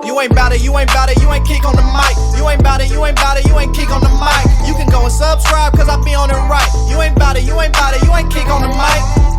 You ain't bout it, you ain't bout it, you ain't kick on the mic. You ain't bout it, you ain't bout it, you ain't kick on the mic. You can go and subscribe cause I be on it right. You ain't bout it, you ain't bout it, you ain't kick on the mic.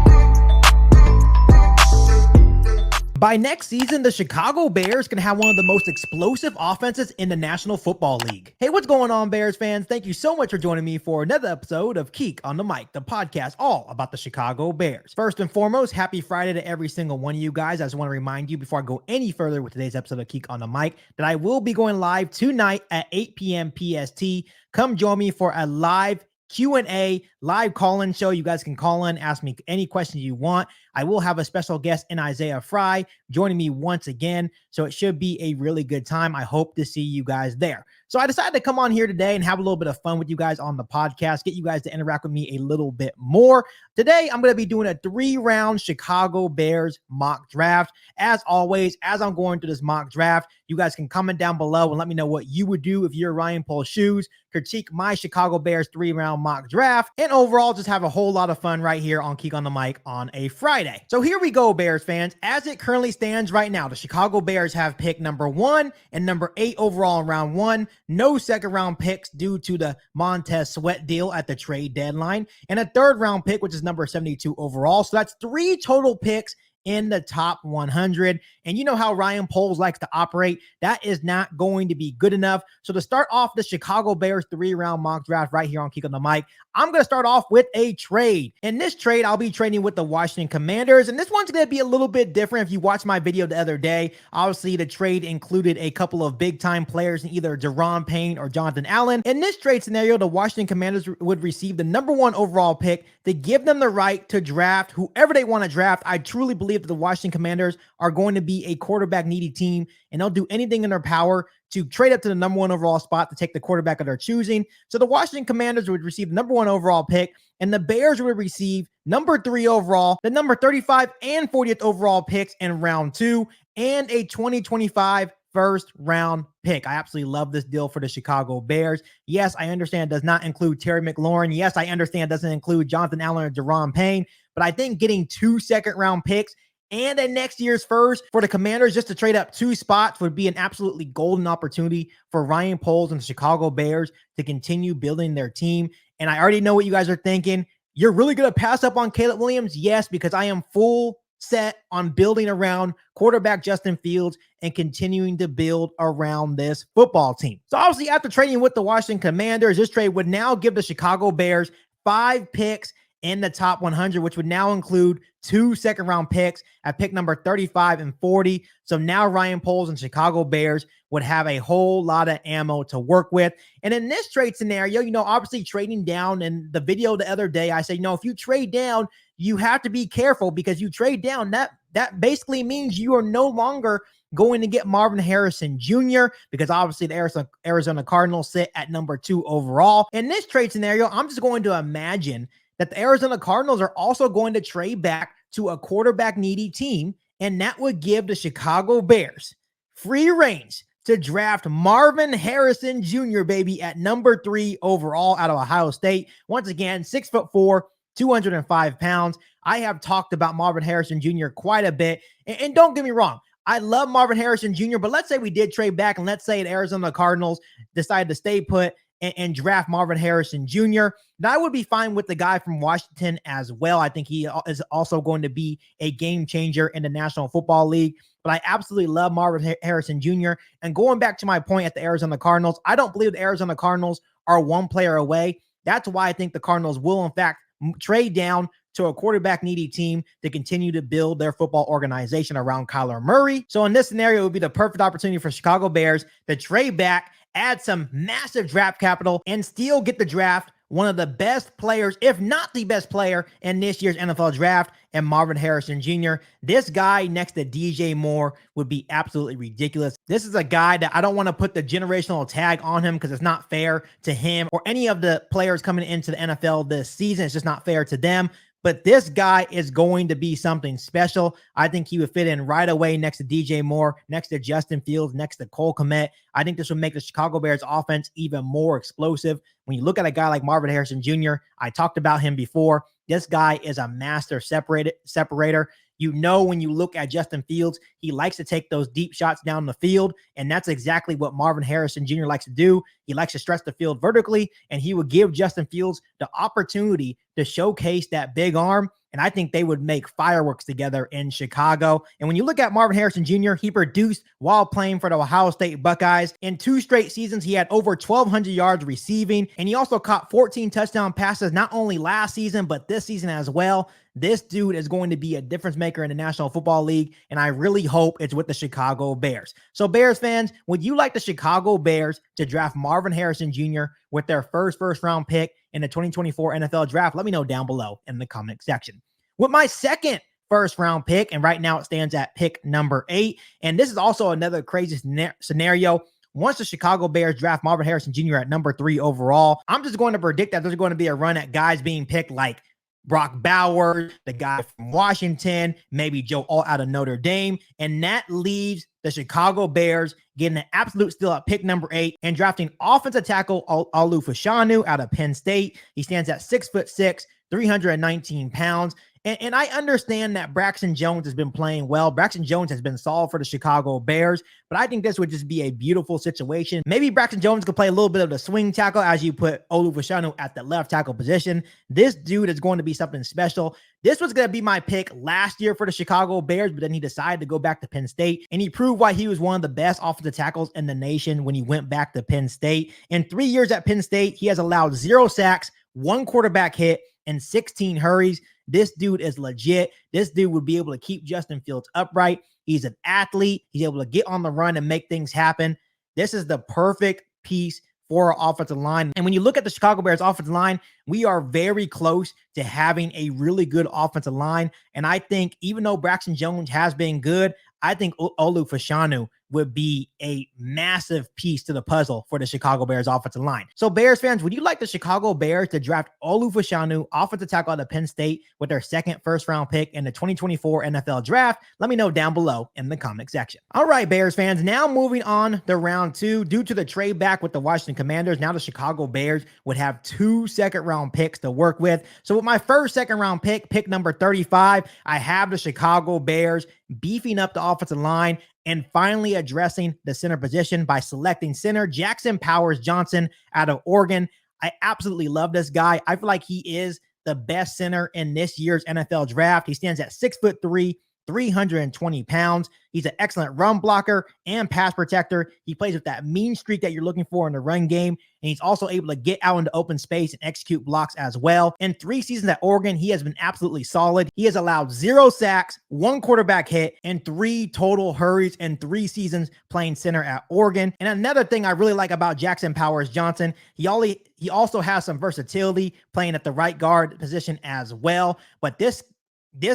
By next season, the Chicago Bears can have one of the most explosive offenses in the National Football League. Hey, what's going on, Bears fans? Thank you so much for joining me for another episode of Keek on the Mic, the podcast all about the Chicago Bears. First and foremost, happy Friday to every single one of you guys. I just want to remind you before I go any further with today's episode of Keek on the Mic that I will be going live tonight at 8 p.m. PST. Come join me for a live Q&A, live call-in show. You guys can call in, ask me any questions you want. I will have a special guest in Isaiah Fry joining me once again, so it should be a really good time. I hope to see you guys there. So I decided to come on here today and have a little bit of fun with you guys on the podcast, get you guys to interact with me a little bit more. Today, I'm going to be doing a 3-round Chicago Bears mock draft. As always, as I'm going through this mock draft, you guys can comment down below and let me know what you would do if you're Ryan Poles' shoes, critique my Chicago Bears 3-round mock draft, and overall just have a whole lot of fun right here on Keek on the Mic on a Friday. So here we go, Bears fans. As it currently stands right now, the Chicago Bears have pick number 1 and number 8 overall in round 1. No second round picks due to the Montez Sweat deal at the trade deadline, and a 3rd round pick, which is number 72 overall. So that's 3 total picks in the top 100. And you know how Ryan Poles likes to operate. That is not going to be good enough. So to start off the Chicago Bears 3-round mock draft right here on Keek on the Mic, I'm going to start off with a trade. In this trade, I'll be trading with the Washington Commanders. And this one's going to be a little bit different. If you watched my video the other day, obviously the trade included a couple of big-time players in either Deron Payne or Jonathan Allen. In this trade scenario, the Washington Commanders would receive the number 1 overall pick to give them the right to draft whoever they want to draft. I truly believe that the Washington Commanders are going to be a quarterback needy team, and they'll do anything in their power to trade up to the number 1 overall spot to take the quarterback of their choosing. So the Washington Commanders would receive the number 1 overall pick, and the Bears would receive number 3 overall, the number 35 and 40th overall picks in round 2, and a 2025 first round pick. I absolutely love this deal for the Chicago Bears. Yes, I understand it does not include Terry McLaurin. Yes, I understand it doesn't include Jonathan Allen or Deron Payne, but I think getting 2 second-round picks and a next year's first for the Commanders just to trade up 2 spots would be an absolutely golden opportunity for Ryan Poles and the Chicago Bears to continue building their team. And I already know what you guys are thinking. You're really going to pass up on Caleb Williams? Yes, because I am full set on building around quarterback Justin Fields and continuing to build around this football team. So obviously after trading with the Washington Commanders, this trade would now give the Chicago Bears 5 picks in the top 100, which would now include 2 second-round picks at pick number 35 and 40. So now Ryan Poles and Chicago Bears would have a whole lot of ammo to work with. And in this trade scenario, obviously trading down, in the video the other day, I say, if you trade down, you have to be careful, because you trade down, that basically means you are no longer going to get Marvin Harrison Jr., because obviously the Arizona Cardinals sit at number 2 overall. In this trade scenario, I'm just going to imagine that the Arizona Cardinals are also going to trade back to a quarterback needy team, and that would give the Chicago Bears free reins to draft Marvin Harrison Jr., baby, at number 3 overall out of Ohio State. Once again, 6'4", 205 pounds. I have talked about Marvin Harrison Jr. quite a bit, and don't get me wrong, I love Marvin Harrison Jr., but let's say we did trade back, and let's say the Arizona Cardinals decided to stay put and draft Marvin Harrison Jr. Now, I would be fine with the guy from Washington as well. I think he is also going to be a game changer in the National Football League, but I absolutely love Marvin Harrison Jr. And going back to my point at the Arizona Cardinals, I don't believe the Arizona Cardinals are 1 player away. That's why I think the Cardinals will, in fact, trade down to a quarterback needy team to continue to build their football organization around Kyler Murray. So in this scenario, it would be the perfect opportunity for Chicago Bears to trade back, add some massive draft capital, and still get the draft one of the best players, if not the best player in this year's NFL draft, and Marvin Harrison Jr. This guy next to DJ Moore would be absolutely ridiculous. This is a guy that I don't want to put the generational tag on him, because it's not fair to him or any of the players coming into the NFL this season. It's just not fair to them. But this guy is going to be something special. I think he would fit in right away next to DJ Moore, next to Justin Fields, next to Cole Kmet. I think this would make the Chicago Bears offense even more explosive. When you look at a guy like Marvin Harrison Jr., I talked about him before. This guy is a master separator. You know, when you look at Justin Fields, he likes to take those deep shots down the field, and that's exactly what Marvin Harrison Jr. likes to do. He likes to stretch the field vertically, and he would give Justin Fields the opportunity to showcase that big arm, and I think they would make fireworks together in Chicago. And when you look at Marvin Harrison Jr., he produced while playing for the Ohio State Buckeyes. In 2 straight seasons, he had over 1,200 yards receiving, and he also caught 14 touchdown passes, not only last season, but this season as well. This dude is going to be a difference maker in the National Football League, and I really hope it's with the Chicago Bears. So Bears fans, would you like the Chicago Bears to draft Marvin Harrison Jr. with their first round pick in the 2024 NFL Draft? Let me know down below in the comment section. With my second first round pick, and right now it stands at pick number 8, and this is also another crazy scenario. Once the Chicago Bears draft Marvin Harrison Jr. at number 3 overall, I'm just going to predict that there's going to be a run at guys being picked like Brock Bowers, the guy from Washington, maybe Joe Alt out of Notre Dame, and that leaves the Chicago Bears getting an absolute steal at pick number 8 and drafting offensive tackle OluFashanu out of Penn State. He stands at 6'6", 319 pounds. And I understand that Braxton Jones has been playing well. Braxton Jones has been solid for the Chicago Bears, but I think this would just be a beautiful situation. Maybe Braxton Jones could play a little bit of the swing tackle as you put OluFashanu at the left tackle position. This dude is going to be something special. This was going to be my pick last year for the Chicago Bears, but then he decided to go back to Penn State, and he proved why he was one of the best offensive tackles in the nation when he went back to Penn State. In 3 years at Penn State, he has allowed 0 sacks, 1 quarterback hit, and 16 hurries. This dude is legit. This dude would be able to keep Justin Fields upright. He's an athlete. He's able to get on the run and make things happen. This is the perfect piece for our offensive line. And when you look at the Chicago Bears offensive line, we are very close to having a really good offensive line. And I think even though Braxton Jones has been good, I think OluFashanu would be a massive piece to the puzzle for the Chicago Bears offensive line. So Bears fans, would you like the Chicago Bears to draft OluFashanu, offensive tackle out of Penn State, with their second first-round pick in the 2024 NFL Draft? Let me know down below in the comment section. All right, Bears fans, now moving on to round 2. Due to the trade back with the Washington Commanders, now the Chicago Bears would have 2 second-round picks to work with. So with my first second-round pick, pick number 35, I have the Chicago Bears beefing up the offensive line and finally addressing the center position by selecting center Jackson Powers Johnson out of Oregon. I absolutely love this guy. I feel like he is the best center in this year's NFL Draft. He stands at 6'3", 320 pounds. He's an excellent run blocker and pass protector. He plays with that mean streak that you're looking for in the run game. And he's also able to get out into open space and execute blocks as well. In 3 seasons at Oregon, he has been absolutely solid. He has allowed 0 sacks, 1 quarterback hit, and 3 total hurries in 3 seasons playing center at Oregon. And another thing I really like about Jackson Powers Johnson, he also has some versatility playing at the right guard position as well. But this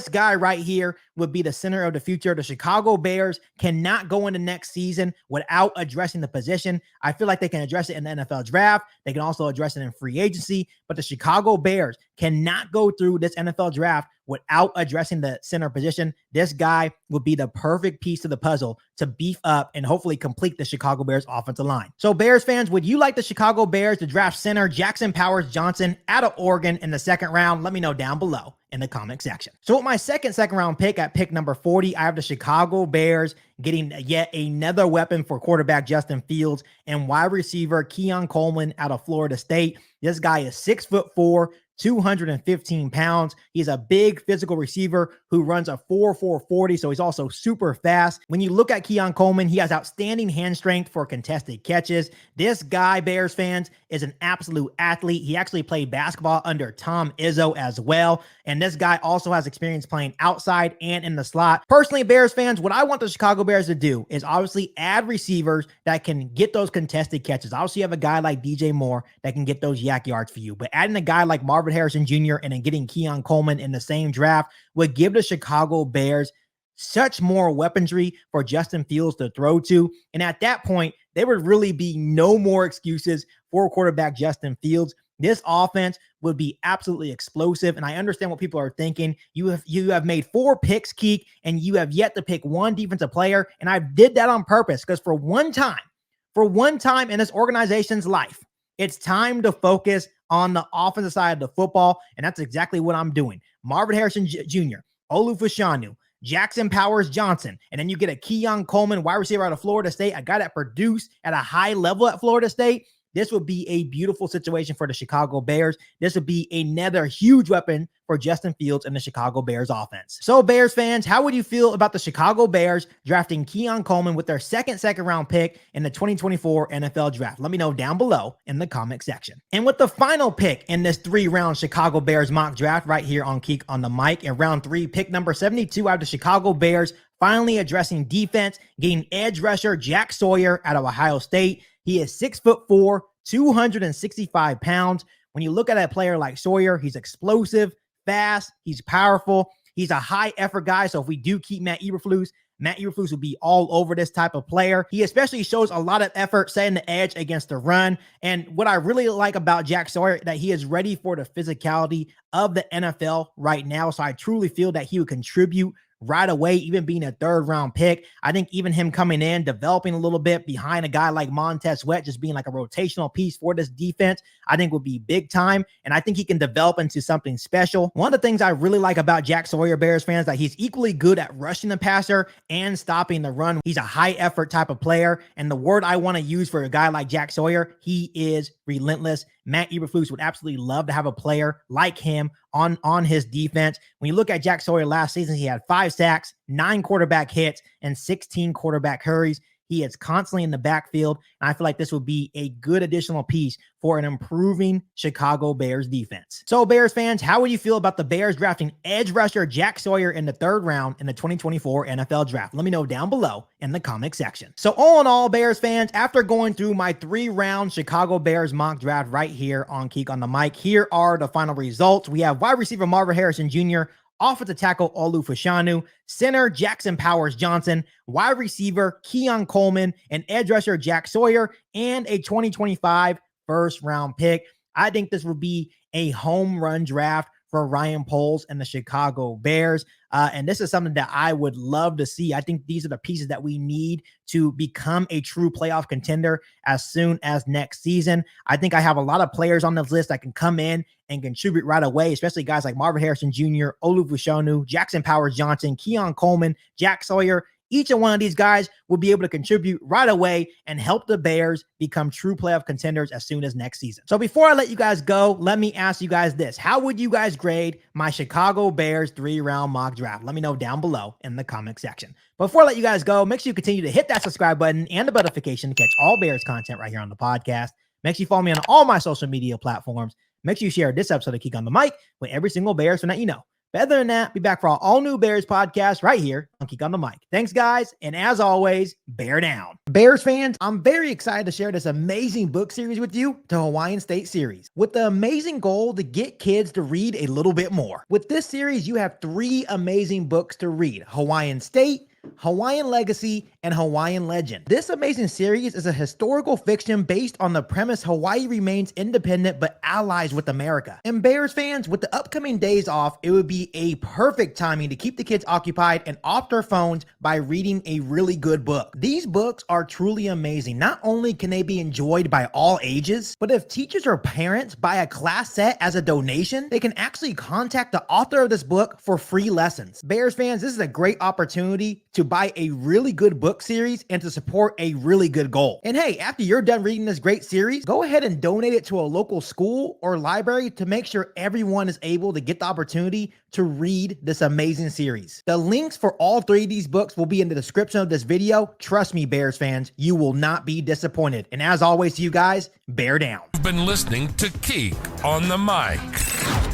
guy right here would be the center of the future. The Chicago Bears cannot go into next season without addressing the position. I feel like they can address it in the NFL Draft. They can also address it in free agency, but the Chicago Bears cannot go through this NFL Draft without addressing the center position. This guy would be the perfect piece of the puzzle to beef up and hopefully complete the Chicago Bears offensive line. So Bears fans, would you like the Chicago Bears to draft center Jackson Powers Johnson out of Oregon in the second round? Let me know down below in the comment section. So with my second round pick at pick number 40, I have the Chicago Bears getting yet another weapon for quarterback Justin Fields and wide receiver Keon Coleman out of Florida State. This guy is 6'4", 215 pounds. He's a big physical receiver who runs a 4.40, so he's also super fast. When you look at Keon Coleman, he has outstanding hand strength for contested catches. This guy, Bears fans, is an absolute athlete. He actually played basketball under Tom Izzo as well, and this guy also has experience playing outside and in the slot. Personally, Bears fans, what I want the Chicago Bears to do is obviously add receivers that can get those contested catches. Obviously, you have a guy like DJ Moore that can get those yak yards for you, but adding a guy like Marvin Harrison Jr. and then getting Keon Coleman in the same draft would give the Chicago Bears such more weaponry for Justin Fields to throw to. And at that point, there would really be no more excuses for quarterback Justin Fields. This offense would be absolutely explosive. And I understand what people are thinking. You have made 4 picks, Keek, and you have yet to pick 1 defensive player. And I did that on purpose because for one time in this organization's life, it's time to focus on the offensive side of the football, and that's exactly what I'm doing. Marvin Harrison Jr., OluFashanu, Jackson Powers-Johnson, and then you get a Keon Coleman, wide receiver out of Florida State, a guy that produced at a high level at Florida State. This would be a beautiful situation for the Chicago Bears. This would be another huge weapon for Justin Fields and the Chicago Bears offense. So Bears fans, how would you feel about the Chicago Bears drafting Keon Coleman with their second round pick in the 2024 NFL draft? Let me know down below in the comment section. And with the final pick in this 3-round Chicago Bears mock draft right here on Keek on the Mic, in round 3, pick number 72 out of the Chicago Bears, finally addressing defense, getting edge rusher Jack Sawyer out of Ohio State. He is 6'4", 265 pounds. When you look at a player like Sawyer, he's explosive, fast, he's powerful. He's a high effort guy. So if we do keep Matt Eberflus will be all over this type of player. He especially shows a lot of effort setting the edge against the run. And what I really like about Jack Sawyer, that he is ready for the physicality of the NFL right now. So I truly feel that he would contribute right away, even being a 3rd-round pick. I think even him coming in, developing a little bit behind a guy like Montez Sweat, just being like a rotational piece for this defense, I think would be big time. And I think he can develop into something special. One of the things I really like about Jack Sawyer, Bears fans, that he's equally good at rushing the passer and stopping the run. He's a high effort type of player. And the word I want to use for a guy like Jack Sawyer, he is relentless. Matt Eberflus would absolutely love to have a player like him on his defense. When you look at Jack Sawyer last season, he had 5 sacks, 9 quarterback hits, and 16 quarterback hurries. He is constantly in the backfield, and I feel like this would be a good additional piece for an improving Chicago Bears defense. So Bears fans, how would you feel about the Bears drafting edge rusher Jack Sawyer in the 3rd round in the 2024 NFL draft? Let me know down below in the comment section. So all in all, Bears fans, after going through my 3-round Chicago Bears mock draft right here on Keek on the Mic, here are the final results. We have wide receiver Marvin Harrison Jr., offensive tackle OluFashanu, center Jackson Powers-Johnson, wide receiver Keon Coleman, and edge rusher Jack Sawyer, and a 2025 1st-round pick. I think this will be a home run draft for Ryan Poles and the Chicago Bears. And this is something that I would love to see. I think these are the pieces that we need to become a true playoff contender as soon as next season. I think I have a lot of players on this list that can come in and contribute right away, especially guys like Marvin Harrison Jr., OluFashanu, Jackson Powers-Johnson, Keon Coleman, Jack Sawyer. Each and one of these guys will be able to contribute right away and help the Bears become true playoff contenders as soon as next season. So before I let you guys go, let me ask you guys this. How would you guys grade my Chicago Bears 3-round mock draft? Let me know down below in the comment section. Before I let you guys go, make sure you continue to hit that subscribe button and the notification to catch all Bears content right here on the podcast. Make sure you follow me on all my social media platforms. Make sure you share this episode of Keek on the Mic with every single Bears fan that you know. Better than that, be back for our all-new Bears podcast right here on Keek on the Mic. Thanks, guys, and as always, bear down. Bears fans, I'm very excited to share this amazing book series with you, the Hawaiian State series, with the amazing goal to get kids to read a little bit more. With this series, you have 3 amazing books to read: Hawaiian State, Hawaiian Legacy, and Hawaiian Legend. This amazing series is a historical fiction based on the premise Hawaii remains independent but allies with America. And Bears fans, with the upcoming days off, it would be a perfect timing to keep the kids occupied and off their phones by reading a really good book. These books are truly amazing. Not only can they be enjoyed by all ages, but if teachers or parents buy a class set as a donation, they can actually contact the author of this book for free lessons. Bears fans, this is a great opportunity to buy a really good book series and to support a really good goal. And hey, after you're done reading this great series, go ahead and donate it to a local school or library to make sure everyone is able to get the opportunity to read this amazing series. The links for all 3 of these books will be in the description of this video. Trust me, Bears fans, you will not be disappointed. And as always, you guys, bear down. You've been listening to Keek on the Mic,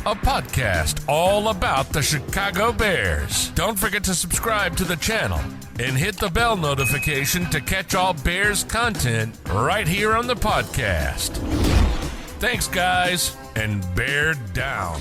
a podcast all about the Chicago Bears. Don't forget to subscribe to the channel and hit the bell notification to catch all Bears content right here on the podcast. Thanks, guys, and bear down.